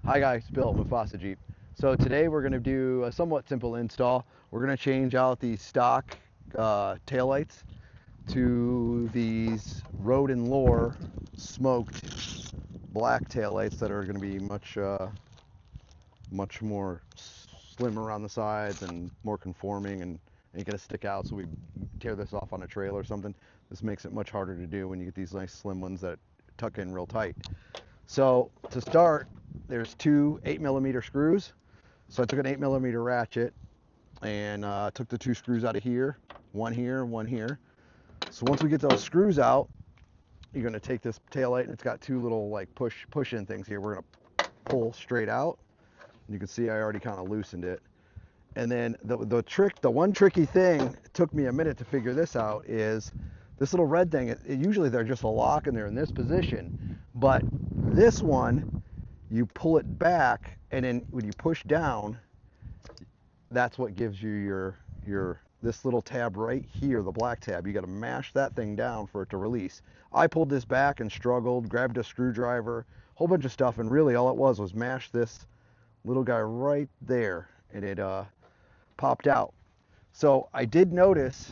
Hi guys, Bill, Mufasajeep. So today we're going to do a somewhat simple install. We're going to change out these stock taillights to these Road and Lore smoked black taillights that are going to be much more slim around the sides and more conforming and ain't going to stick out. So we tear this off on a trail or something. This makes it much harder to do when you get these nice slim ones that tuck in real tight. So to start, there's two 8mm screws. So I took an 8mm ratchet and took the two screws out of here, one here, one here. So once we get those screws out, you're gonna take this taillight, and it's got two little like push-in things here. We're gonna pull straight out. And you can see I already kind of loosened it. And then the one tricky thing, it took me a minute to figure this out, is this little red thing. Usually they're just a lock and they're in this position, but this one, you pull it back, and then when you push down, that's what gives you your this little tab right here, the black tab. You got to mash that thing down for it to release. I pulled this back and struggled, grabbed a screwdriver, whole bunch of stuff, and really all it was mash this little guy right there, and it popped out. So I did notice,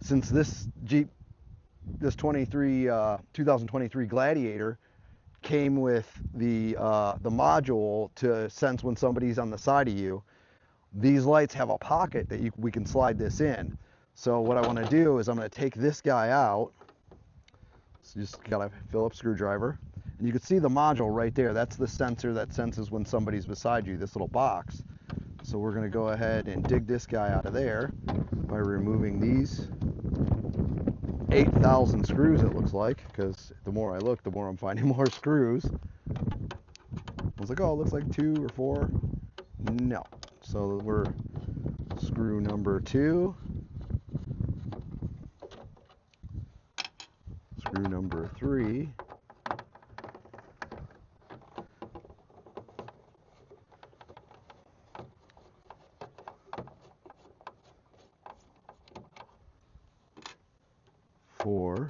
since this Jeep, this 2023 Gladiator came with the module to sense when somebody's on the side of you, these lights have a pocket that we can slide this in. So what I want to do is I'm going to take this guy out. So just got a Phillips screwdriver. And you can see the module right there. That's the sensor that senses when somebody's beside you, this little box. So we're going to go ahead and dig this guy out of there by removing these 8,000 screws, it looks like, because the more I look, the more I'm finding more screws. I was like, oh, it looks like 2 or 4. No. So we're screw number 2, screw number 3, four,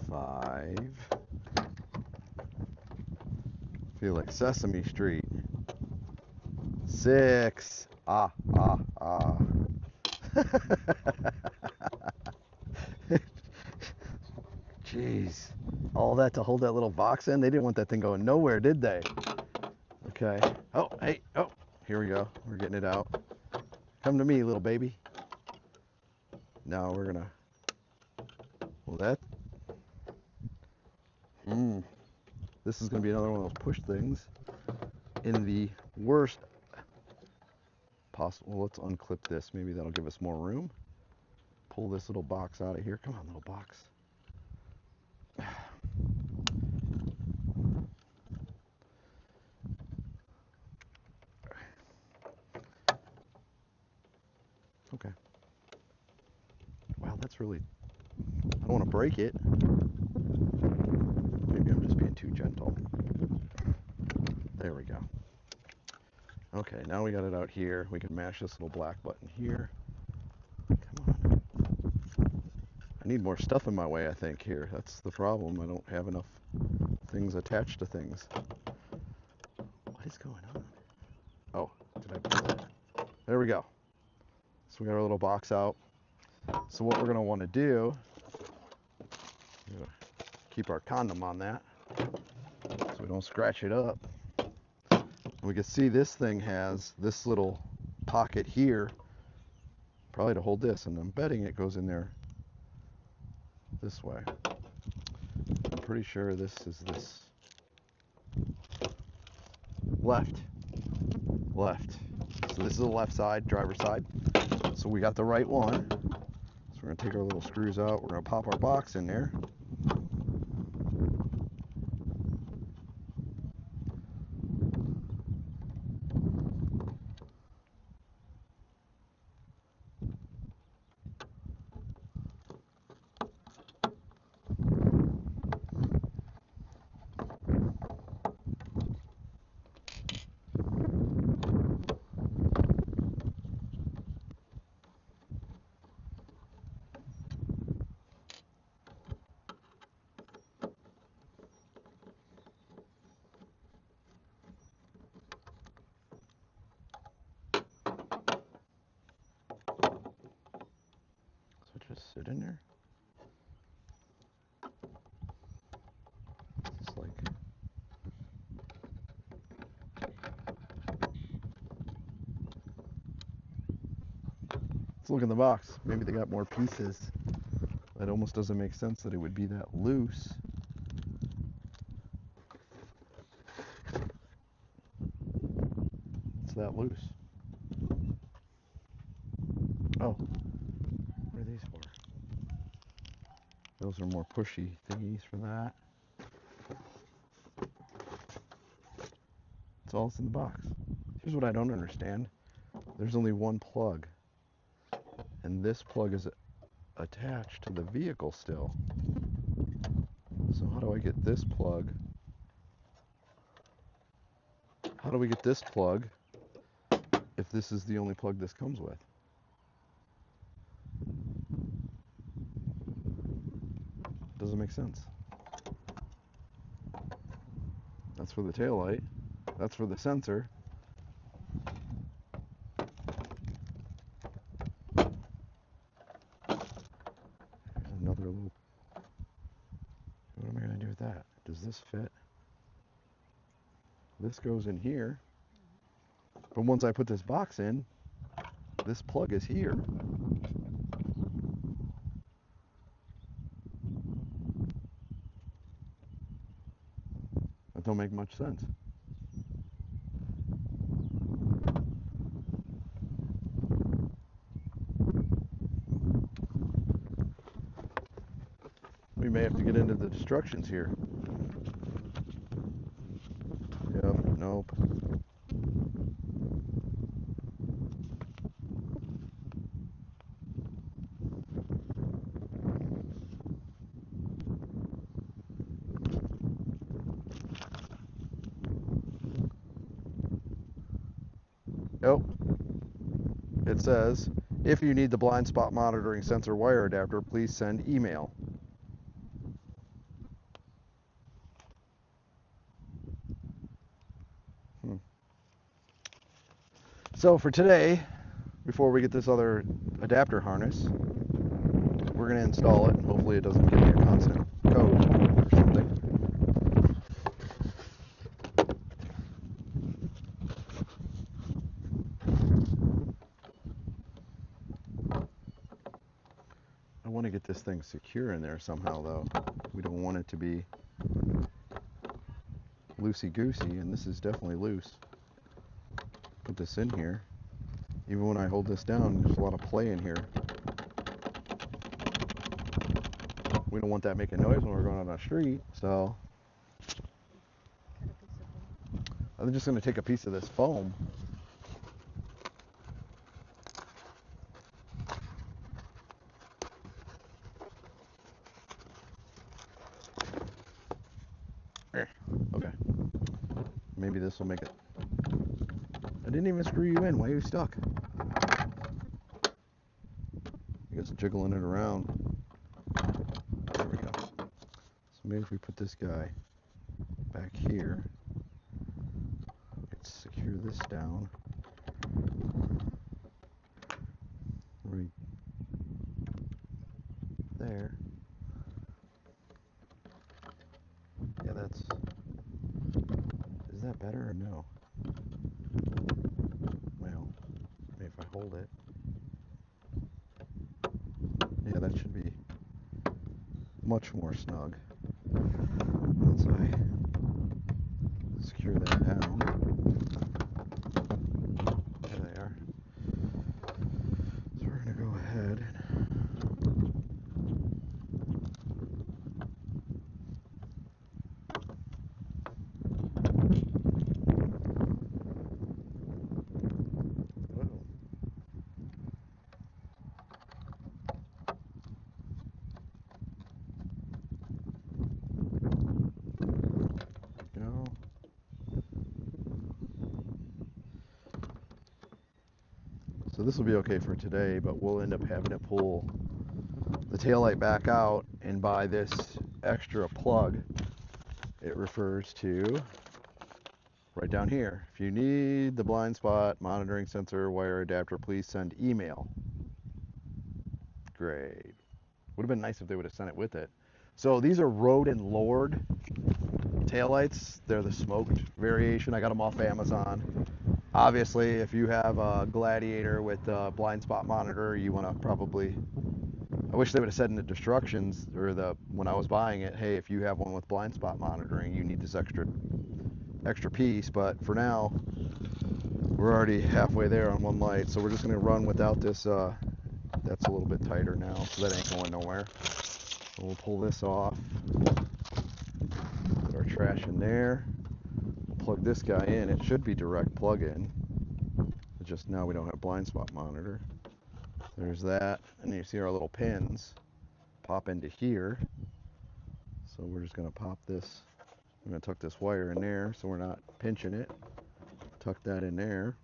five. Feel like Sesame Street. 6. Ah, ah, ah. Jeez. All that to hold that little box in? They didn't want that thing going nowhere, did they? Okay. Oh, hey. Oh, here we go. We're getting it out. Come to me, little baby. Now we're going to... Well, that... This is going to be another one of those push things in the worst possible. Well, let's unclip this. Maybe that'll give us more room. Pull this little box out of here. Come on, little box. Okay. Wow, that's really... I don't want to break it. Maybe I'm just being too gentle. There we go. Okay, now we got it out here. We can mash this little black button here. Come on. I need more stuff in my way, I think, here. That's the problem. I don't have enough things attached to things. What is going on? Oh, did I pull it? There we go. So we got our little box out. So what we're going to want to do, keep our condom on that so we don't scratch it up. We can see this thing has this little pocket here, probably to hold this, and I'm betting it goes in there this way. I'm pretty sure this is this left. So this is the left side, driver's side. So we got the right one. So we're gonna take our little screws out. We're gonna pop our box in there. it in there? It's like, let's look in the box. Maybe they got more pieces. That almost doesn't make sense that it would be that loose. It's that loose. Oh, what are these for? Those are more pushy thingies for that. That's all that's in the box. Here's what I don't understand. There's only one plug, and this plug is attached to the vehicle still. So how do I get this plug? How do we get this plug if this is the only plug this comes with? Doesn't make sense. That's for the taillight. That's for the sensor. Another little... What am I going to do with that? Does this fit? This goes in here. But once I put this box in, this plug is here. That don't make much sense. We may have to get into the instructions here. Yep, nope. Nope. It says, if you need the blind spot monitoring sensor wire adapter, please send email. So for today, before we get this other adapter harness, we're going to install it. Hopefully it doesn't give me a constant code or something. I want to get this thing secure in there somehow, though. We don't want it to be loosey-goosey, and this is definitely loose. Put this in here. Even when I hold this down, there's a lot of play in here. We don't want that making noise when we're going on the street, so I'm just going to take a piece of this foam. Okay. Maybe this will make it. I didn't even screw you in. Why are you stuck? I guess jiggling it around. There we go. So maybe if we put this guy back here, let's secure this down. Right there. Yeah, that's... Is that better or no? Well, maybe if I hold it. Yeah, that should be much more snug. Once I secure that down. There they are. So we're going to go ahead and... go. So this will be okay for today, but we'll end up having to pull the taillight back out and buy this extra plug. It refers to right down here. If you need the blind spot monitoring sensor wire adapter, please send email. Great. Would have been nice if they would have sent it with it. So these are Road and Lord taillights. They're the smoked variation. I got them off Amazon. Obviously, if you have a Gladiator with a blind spot monitor, you want to probably, I wish they would have said in the instructions or when I was buying it, hey, if you have one with blind spot monitoring, you need this extra piece. But for now, we're already halfway there on one light, so we're just going to run without this. That's a little bit tighter now, so that ain't going nowhere. So we'll pull this off, put our trash in there, we'll plug this guy in. It should be direct plug-in, but just now we don't have blind spot monitor. There's that, and you see our little pins pop into here. So we're just going to pop this, I'm going to tuck this wire in there so we're not pinching it. Tuck that in there.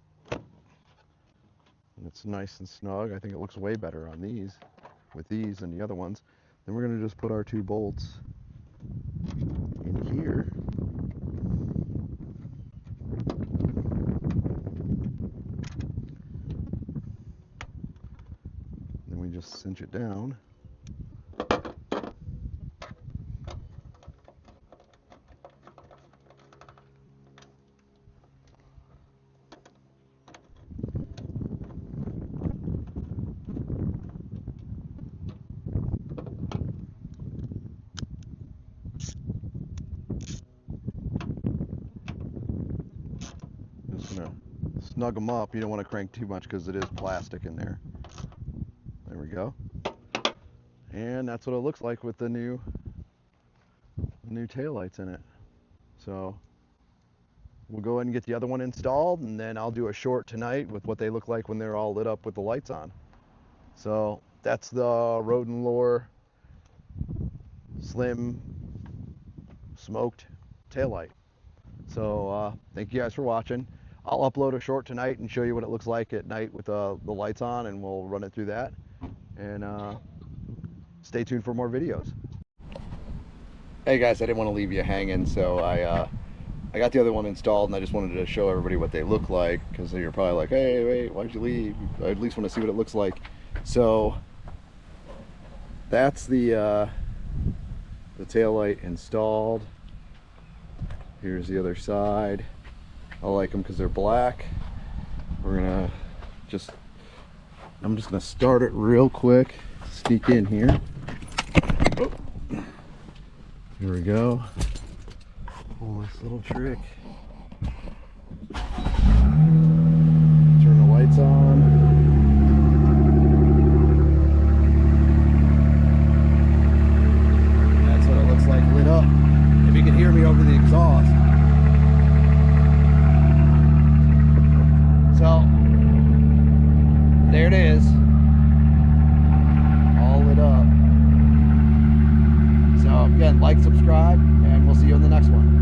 And it's nice and snug. I think it looks way better on these, with these than the other ones. Then we're going to just put our 2 bolts in here. Then we just cinch it down. Snug them up. You don't want to crank too much because it is plastic in there. There we go. And that's what it looks like with the new taillights in it. So we'll go ahead and get the other one installed, and then I'll do a short tonight with what they look like when they're all lit up with the lights on. So that's the Road and Lore slim smoked taillight. So thank you guys for watching. I'll upload a short tonight and show you what it looks like at night with the lights on, and we'll run it through that. And stay tuned for more videos. Hey guys, I didn't want to leave you hanging, so I got the other one installed, and I just wanted to show everybody what they look like, because you're probably like, hey, wait, why'd you leave? I at least want to see what it looks like. So that's the taillight installed. Here's the other side. I like them because they're black. I'm just gonna start it real quick. Sneak in here. Oh. Here we go. Pull this little trick. Turn the lights on. That's what it looks like lit up. If you can hear me over the exhaust. So, there it is, all lit up. So again, like, subscribe, and we'll see you in the next one.